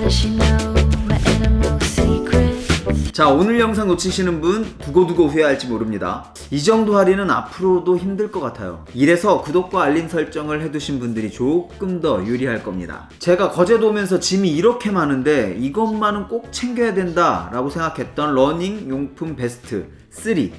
does she know my innermost secrets? 자, 오늘 영상 놓치시는 분 두고두고 후회할지 모릅니다. 이 정도 할인은 앞으로도 힘들 것 같아요. 이래서 구독과 알림 설정을 해두신 분들이 조금 더 유리할 겁니다. 제가 거제도 오면서 짐이 이렇게 많은데 이것만은 꼭 챙겨야 된다 라고 생각했던 러닝 용품 베스트 3,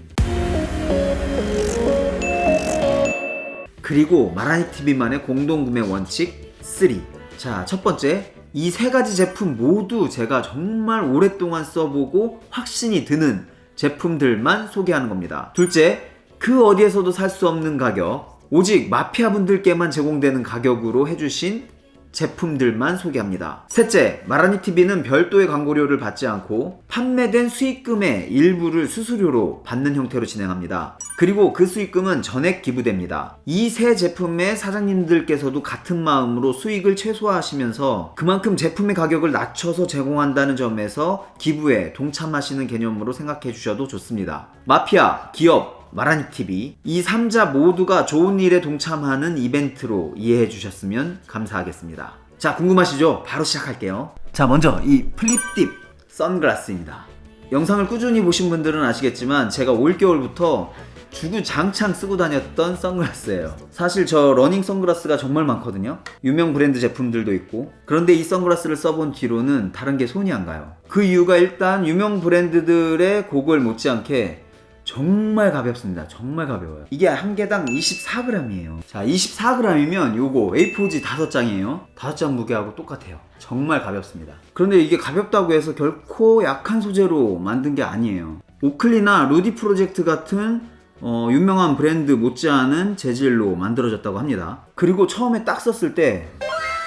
그리고 마라니TV만의 공동구매 원칙 3. 자, 첫 번째, 이 세 가지 제품 모두 제가 정말 오랫동안 써보고 확신이 드는 제품들만 소개하는 겁니다. 둘째, 그 어디에서도 살 수 없는 가격, 오직 마피아 분들께만 제공되는 가격으로 해주신 제품들만 소개합니다. 셋째, 마라니TV는 별도의 광고료를 받지 않고 판매된 수익금의 일부를 수수료로 받는 형태로 진행합니다. 그리고 그 수익금은 전액 기부됩니다. 이 세 제품의 사장님들께서도 같은 마음으로 수익을 최소화하시면서 그만큼 제품의 가격을 낮춰서 제공한다는 점에서 기부에 동참하시는 개념으로 생각해 주셔도 좋습니다. 마피아, 기업, 마라니TV, 이 3자 모두가 좋은 일에 동참하는 이벤트로 이해해 주셨으면 감사하겠습니다. 자, 궁금하시죠? 바로 시작할게요. 자, 먼저 이 플립딥 선글라스입니다. 영상을 꾸준히 보신 분들은 아시겠지만 제가 올겨울부터 주구장창 쓰고 다녔던 선글라스예요. 사실 저 러닝 선글라스가 정말 많거든요. 유명 브랜드 제품들도 있고. 그런데 이 선글라스를 써본 뒤로는 다른 게 손이 안 가요. 그 이유가 일단 유명 브랜드들의 고글 못지않게 정말 가볍습니다. 정말 가벼워요. 이게 한 개당 24g이에요. 자, 24g이면 요거 A4지 5장이에요. 5장 무게하고 똑같아요. 정말 가볍습니다. 그런데 이게 가볍다고 해서 결코 약한 소재로 만든 게 아니에요. 오클리나 루디 프로젝트 같은 유명한 브랜드 못지않은 재질로 만들어졌다고 합니다. 그리고 처음에 딱 썼을 때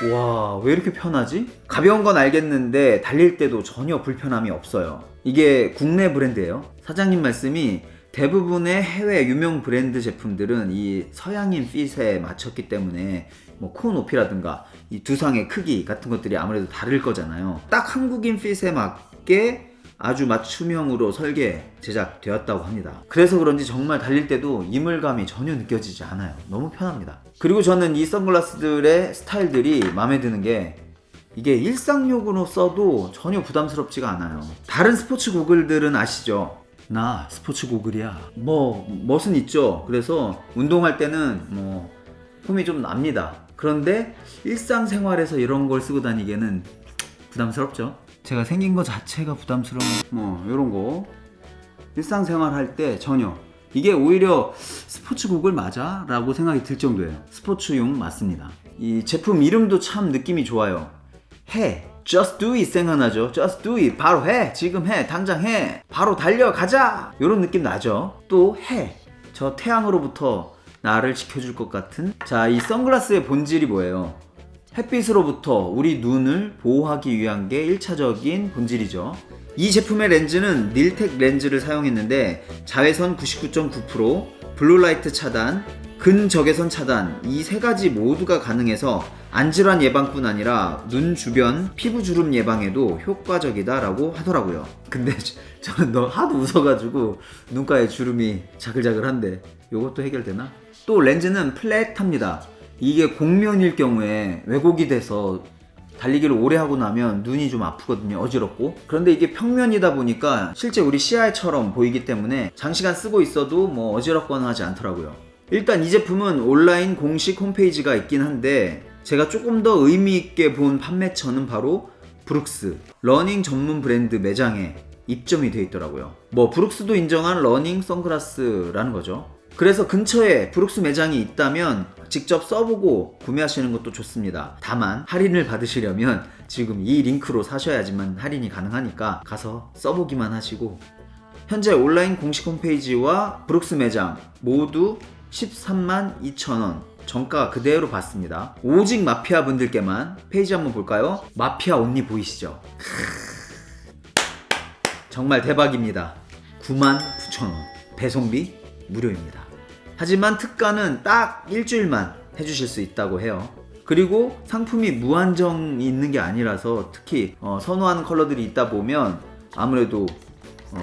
와, 왜 이렇게 편하지? 가벼운 건 알겠는데 달릴 때도 전혀 불편함이 없어요. 이게 국내 브랜드예요. 사장님 말씀이 대부분의 해외 유명 브랜드 제품들은 이 서양인 핏에 맞췄기 때문에 뭐 코 높이라든가 이 두상의 크기 같은 것들이 아무래도 다를 거잖아요. 딱 한국인 핏에 맞게 아주 맞춤형으로 설계, 제작되었다고 합니다. 그래서 그런지 정말 달릴 때도 이물감이 전혀 느껴지지 않아요. 너무 편합니다. 그리고 저는 이 선글라스들의 스타일들이 마음에 드는 게 이게 일상용으로 써도 전혀 부담스럽지가 않아요. 다른 스포츠 고글들은 아시죠? 나 스포츠 고글이야. 멋은 있죠. 그래서 운동할 때는 폼이 좀 납니다. 그런데 일상생활에서 이런 걸 쓰고 다니기에는 부담스럽죠. 제가 생긴 거 자체가 부담스러운 이런 거 일상생활 할 때 전혀, 이게 오히려 스포츠 고글 맞아? 라고 생각이 들 정도예요. 스포츠용 맞습니다. 이 제품 이름도 참 느낌이 좋아요. 해, just do it 생각나죠? just do it, 바로 해, 지금 해, 당장 해, 바로 달려가자, 이런 느낌 나죠? 또 해, 저 태양으로부터 나를 지켜줄 것 같은. 자, 이 선글라스의 본질이 뭐예요? 햇빛으로부터 우리 눈을 보호하기 위한 게 1차적인 본질이죠. 이 제품의 렌즈는 닐텍 렌즈를 사용했는데 자외선 99.9%, 블루라이트 차단, 근적외선 차단, 이 세 가지 모두가 가능해서 안질환 예방뿐 아니라 눈 주변 피부 주름 예방에도 효과적이다라고 하더라고요. 근데 저는 하도 웃어가지고 눈가에 주름이 자글자글한데 요것도 해결되나? 또 렌즈는 플랫합니다. 이게 곡면일 경우에 왜곡이 돼서 달리기를 오래 하고 나면 눈이 좀 아프거든요. 어지럽고. 그런데 이게 평면이다 보니까 실제 우리 시야처럼 보이기 때문에 장시간 쓰고 있어도 어지럽거나 하지 않더라고요. 일단 이 제품은 온라인 공식 홈페이지가 있긴 한데 제가 조금 더 의미 있게 본 판매처는 바로 브룩스, 러닝 전문 브랜드 매장에 입점이 되어 있더라고요. 브룩스도 인정한 러닝 선글라스라는 거죠. 그래서 근처에 브룩스 매장이 있다면 직접 써보고 구매하시는 것도 좋습니다. 다만 할인을 받으시려면 지금 이 링크로 사셔야지만 할인이 가능하니까 가서 써보기만 하시고, 현재 온라인 공식 홈페이지와 브룩스 매장 모두 132,000원 정가 그대로 받습니다. 오직 마피아 분들께만. 페이지 한번 볼까요? 마피아 언니 보이시죠? 정말 대박입니다. 99,000원, 배송비 무료입니다. 하지만 특가는 딱 일주일만 해주실 수 있다고 해요. 그리고 상품이 무한정이 있는 게 아니라서 특히 선호하는 컬러들이 있다 보면 아무래도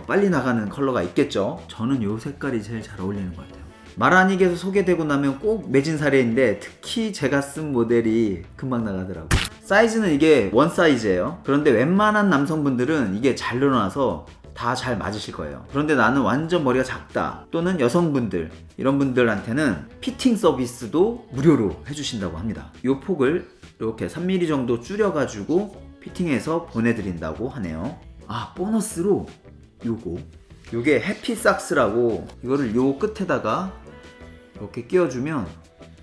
빨리 나가는 컬러가 있겠죠. 저는 이 색깔이 제일 잘 어울리는 것 같아요. 마라닉에서 소개되고 나면 꼭 매진 사례인데 특히 제가 쓴 모델이 금방 나가더라고요. 사이즈는 이게 원 사이즈예요. 그런데 웬만한 남성분들은 이게 잘 늘어나서 다 잘 맞으실 거예요. 그런데 나는 완전 머리가 작다 또는 여성분들 이런 분들한테는 피팅 서비스도 무료로 해주신다고 합니다. 이 폭을 이렇게 3mm 정도 줄여가지고 피팅해서 보내드린다고 하네요. 아, 보너스로 요게 해피삭스라고 이거를 요 끝에다가 이렇게 끼워주면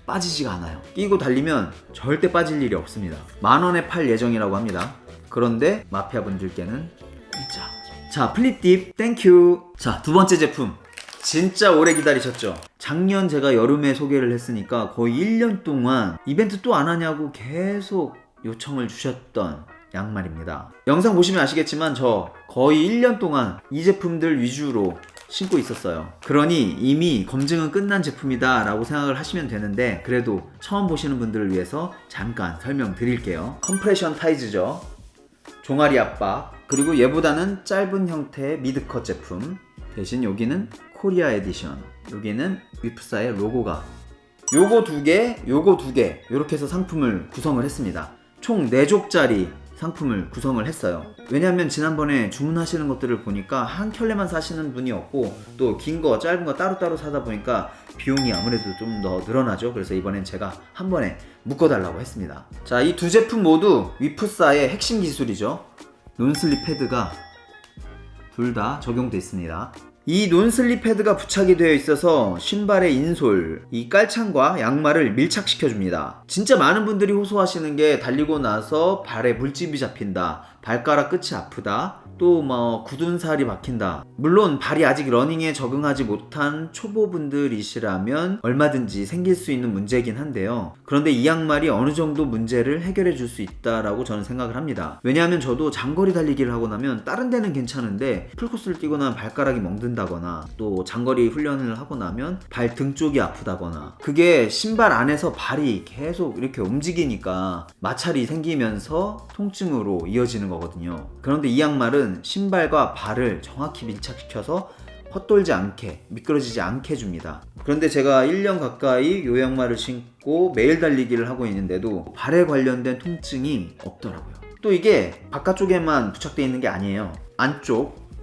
빠지지가 않아요. 끼고 달리면 절대 빠질 일이 없습니다. 10,000원에 팔 예정이라고 합니다. 그런데 마피아 분들께는 공짜. 자, 플립딥 땡큐. 자, 두 번째 제품 진짜 오래 기다리셨죠? 작년 제가 여름에 소개를 했으니까 거의 1년 동안 이벤트 또 안 하냐고 계속 요청을 주셨던 양말입니다. 영상 보시면 아시겠지만 저 거의 1년 동안 이 제품들 위주로 신고 있었어요. 그러니 이미 검증은 끝난 제품이다 라고 생각을 하시면 되는데 그래도 처음 보시는 분들을 위해서 잠깐 설명드릴게요. 컴프레션 타이즈죠. 종아리 압박. 그리고 얘보다는 짧은 형태의 미드컷 제품. 대신 여기는 코리아 에디션. 여기는 위프사의 로고가 요거 두 개 이렇게 해서 상품을 구성을 했습니다. 총 4족짜리 상품을 구성을 했어요. 왜냐면 지난번에 주문하시는 것들을 보니까 한 켤레만 사시는 분이 없고 또 긴 거 짧은 거 따로따로 사다 보니까 비용이 아무래도 좀 더 늘어나죠. 그래서 이번엔 제가 한 번에 묶어달라고 했습니다. 자, 이 두 제품 모두 위프사의 핵심 기술이죠. 논슬립 패드가 둘 다 적용돼 있습니다. 이 논슬립 패드가 부착이 되어 있어서 신발의 인솔, 이 깔창과 양말을 밀착시켜줍니다. 진짜 많은 분들이 호소하시는 게 달리고 나서 발에 물집이 잡힌다, 발가락 끝이 아프다, 또 뭐 굳은 살이 박힌다. 물론 발이 아직 러닝에 적응하지 못한 초보분들이시라면 얼마든지 생길 수 있는 문제이긴 한데요. 그런데 이 양말이 어느 정도 문제를 해결해 줄 수 있다라고 저는 생각을 합니다. 왜냐하면 저도 장거리 달리기를 하고 나면 다른 데는 괜찮은데 풀코스를 뛰고 나면 발가락이 멍든다거나 또 장거리 훈련을 하고 나면 발 등 쪽이 아프다거나 그게 신발 안에서 발이 계속 이렇게 움직이니까 마찰이 생기면서 통증으로 이어지는 거거든요. 그런데 이 양말은 신발과 발을 정확히 밀착시켜서 헛돌지 않게 미끄러지지 않게 해줍니다. 그런데 제가 1년 가까이 이 양말을 신고 매일 달리기를 하고 있는데도 발에 관련된 통증이 없더라고요. 또 이게 바깥쪽에만 부착되어 있는 게 아니에요.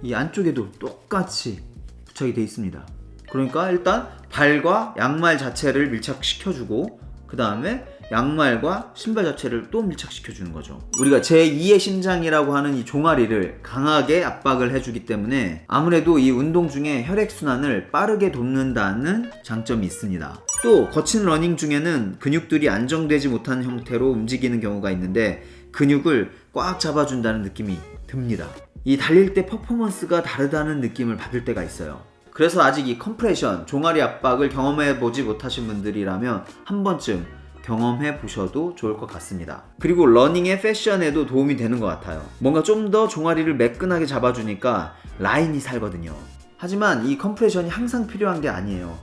이 안쪽에도 똑같이 부착이 되어 있습니다. 그러니까 일단 발과 양말 자체를 밀착시켜주고 그 다음에 양말과 신발 자체를 또 밀착시켜주는 거죠. 우리가 제2의 심장이라고 하는 이 종아리를 강하게 압박을 해주기 때문에 아무래도 이 운동 중에 혈액순환을 빠르게 돕는다는 장점이 있습니다. 또 거친 러닝 중에는 근육들이 안정되지 못한 형태로 움직이는 경우가 있는데 근육을 꽉 잡아준다는 느낌이 듭니다. 이 달릴 때 퍼포먼스가 다르다는 느낌을 받을 때가 있어요. 그래서 아직 이 컴프레션, 종아리 압박을 경험해보지 못하신 분들이라면 한 번쯤 경험해 보셔도 좋을 것 같습니다. 그리고 러닝의 패션에도 도움이 되는 것 같아요. 뭔가 좀 더 종아리를 매끈하게 잡아주니까 라인이 살거든요. 하지만 이 컴프레션이 항상 필요한 게 아니에요.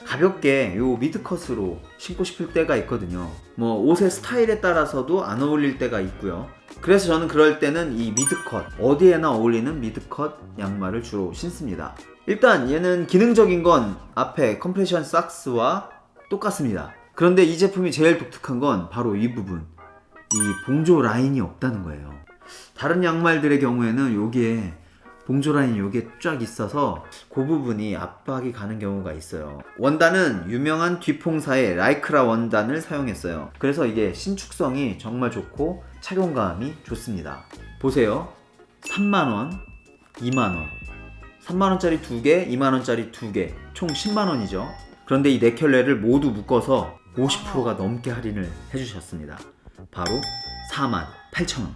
가볍게 요 미드컷으로 신고 싶을 때가 있거든요. 뭐 옷의 스타일에 따라서도 안 어울릴 때가 있고요. 그래서 저는 그럴 때는 이 미드컷, 어디에나 어울리는 미드컷 양말을 주로 신습니다. 일단 얘는 기능적인 건 앞에 컴프레션 삭스와 똑같습니다. 그런데 이 제품이 제일 독특한 건 바로 이 부분, 이 봉조 라인이 없다는 거예요. 다른 양말들의 경우에는 여기에 봉조 라인이 여기에 쫙 있어서 그 부분이 압박이 가는 경우가 있어요. 원단은 유명한 뒤퐁사의 라이크라 원단을 사용했어요. 그래서 이게 신축성이 정말 좋고 착용감이 좋습니다. 보세요. 3만원, 2만원, 3만원짜리 2개, 2만원짜리 2개, 총 10만원이죠. 그런데 이 4켤레를 모두 묶어서 50%가 넘게 할인을 해주셨습니다. 바로 48,000원.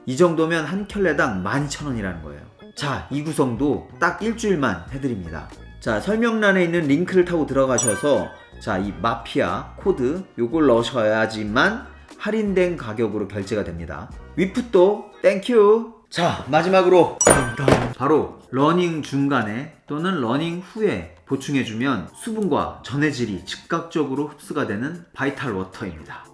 이 정도면 한 켤레당 12,000원이라는 거예요. 자, 이 구성도 딱 일주일만 해드립니다. 자, 설명란에 있는 링크를 타고 들어가셔서 자, 이 마피아 코드 요걸 넣으셔야지만 할인된 가격으로 결제가 됩니다. 위프도 땡큐. 자, 마지막으로 바로 러닝 중간에 또는 러닝 후에 보충해주면 수분과 전해질이 즉각적으로 흡수가 되는 바이탈 워터입니다.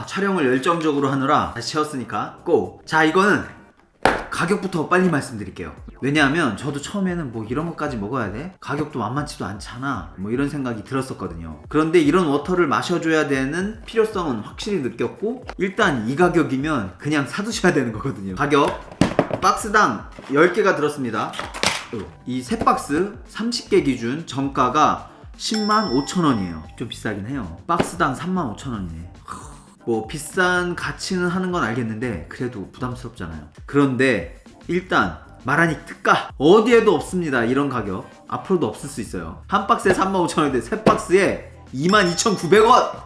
촬영을 열정적으로 하느라 다시 채웠으니까 고! 자, 이거는 가격부터 빨리 말씀드릴게요. 왜냐하면 저도 처음에는 뭐 이런 것까지 먹어야 돼? 가격도 만만치도 않잖아, 뭐 이런 생각이 들었었거든요. 그런데 이런 워터를 마셔줘야 되는 필요성은 확실히 느꼈고, 일단 이 가격이면 그냥 사두셔야 되는 거거든요. 가격 박스당 10개가 들었습니다. 이 세 박스 30개 기준 정가가 105,000원이에요 좀 비싸긴 해요. 박스당 35,000원이네. 뭐 비싼 가치는 하는 건 알겠는데 그래도 부담스럽잖아요. 그런데 일단 마라닉 특가 어디에도 없습니다. 이런 가격 앞으로도 없을 수 있어요. 한 박스에 35,000원인데 세 박스에 22,900원!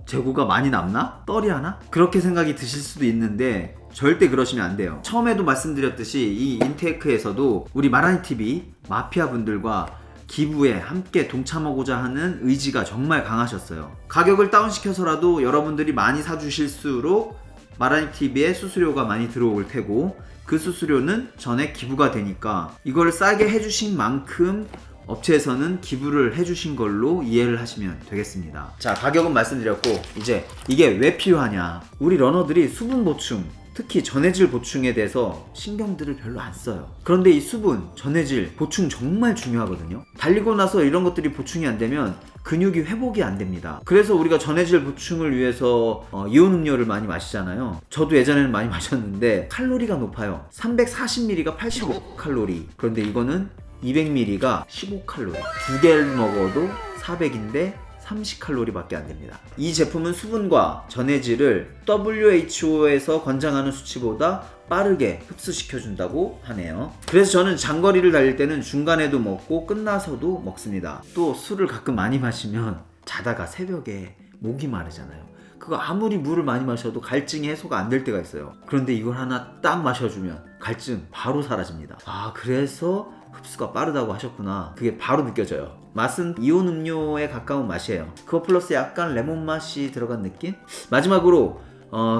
재고가 많이 남나? 떨이 하나? 그렇게 생각이 드실 수도 있는데 절대 그러시면 안 돼요. 처음에도 말씀드렸듯이 이 인테이크에서도 우리 마라닉TV 마피아 분들과 기부에 함께 동참하고자 하는 의지가 정말 강하셨어요. 가격을 다운시켜서라도 여러분들이 많이 사주실수록 마라닉TV에 수수료가 많이 들어올 테고, 그 수수료는 전액 기부가 되니까 이걸 싸게 해주신 만큼 업체에서는 기부를 해주신 걸로 이해를 하시면 되겠습니다. 자, 가격은 말씀드렸고, 이제 이게 왜 필요하냐. 우리 러너들이 수분 보충, 특히 전해질 보충에 대해서 신경들을 별로 안 써요. 그런데 이 수분, 전해질 보충 정말 중요하거든요. 달리고 나서 이런 것들이 보충이 안 되면 근육이 회복이 안 됩니다. 그래서 우리가 전해질 보충을 위해서 이온 음료를 많이 마시잖아요. 저도 예전에는 많이 마셨는데 칼로리가 높아요. 340ml가 85칼로리. 그런데 이거는 200ml가 15칼로리. 두 개를 먹어도 400인데 30칼로리 밖에 안 됩니다. 이 제품은 수분과 전해질을 WHO에서 권장하는 수치보다 빠르게 흡수시켜준다고 하네요. 그래서 저는 장거리를 달릴 때는 중간에도 먹고 끝나서도 먹습니다. 또 술을 가끔 많이 마시면 자다가 새벽에 목이 마르잖아요. 그거 아무리 물을 많이 마셔도 갈증이 해소가 안 될 때가 있어요. 그런데 이걸 하나 딱 마셔주면 갈증 바로 사라집니다. 아, 그래서 흡수가 빠르다고 하셨구나. 그게 바로 느껴져요. 맛은 이온 음료에 가까운 맛이에요. 그거 플러스 약간 레몬 맛이 들어간 느낌? 마지막으로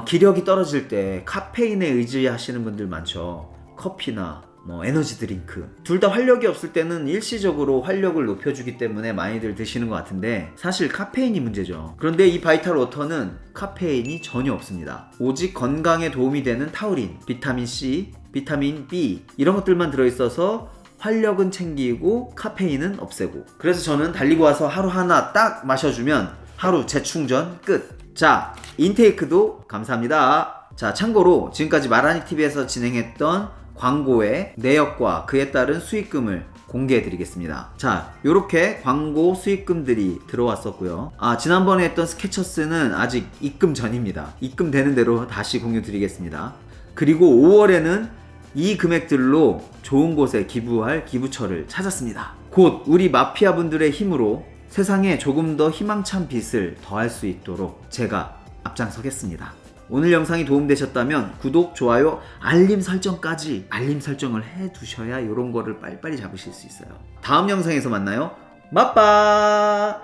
기력이 떨어질 때 카페인에 의지하시는 분들 많죠. 커피나 에너지 드링크. 둘 다 활력이 없을 때는 일시적으로 활력을 높여주기 때문에 많이들 드시는 것 같은데 사실 카페인이 문제죠. 그런데 이 바이탈 워터는 카페인이 전혀 없습니다. 오직 건강에 도움이 되는 타우린, 비타민 C, 비타민 B 이런 것들만 들어있어서 활력은 챙기고 카페인은 없애고. 그래서 저는 달리고 와서 하루 하나 딱 마셔주면 하루 재충전 끝. 자, 인테이크도 감사합니다. 자, 참고로 지금까지 마라닉TV에서 진행했던 광고의 내역과 그에 따른 수익금을 공개해드리겠습니다. 자, 요렇게 광고 수익금들이 들어왔었고요. 지난번에 했던 스케쳐스는 아직 입금 전입니다. 입금되는 대로 다시 공유드리겠습니다. 그리고 5월에는 이 금액들로 좋은 곳에 기부할 기부처를 찾았습니다. 곧 우리 마피아 분들의 힘으로 세상에 조금 더 희망찬 빛을 더할 수 있도록 제가 앞장서겠습니다. 오늘 영상이 도움되셨다면 구독, 좋아요, 알림 설정까지 알림 설정을 해두셔야 이런 거를 빨리빨리 잡으실 수 있어요. 다음 영상에서 만나요. 맛빠!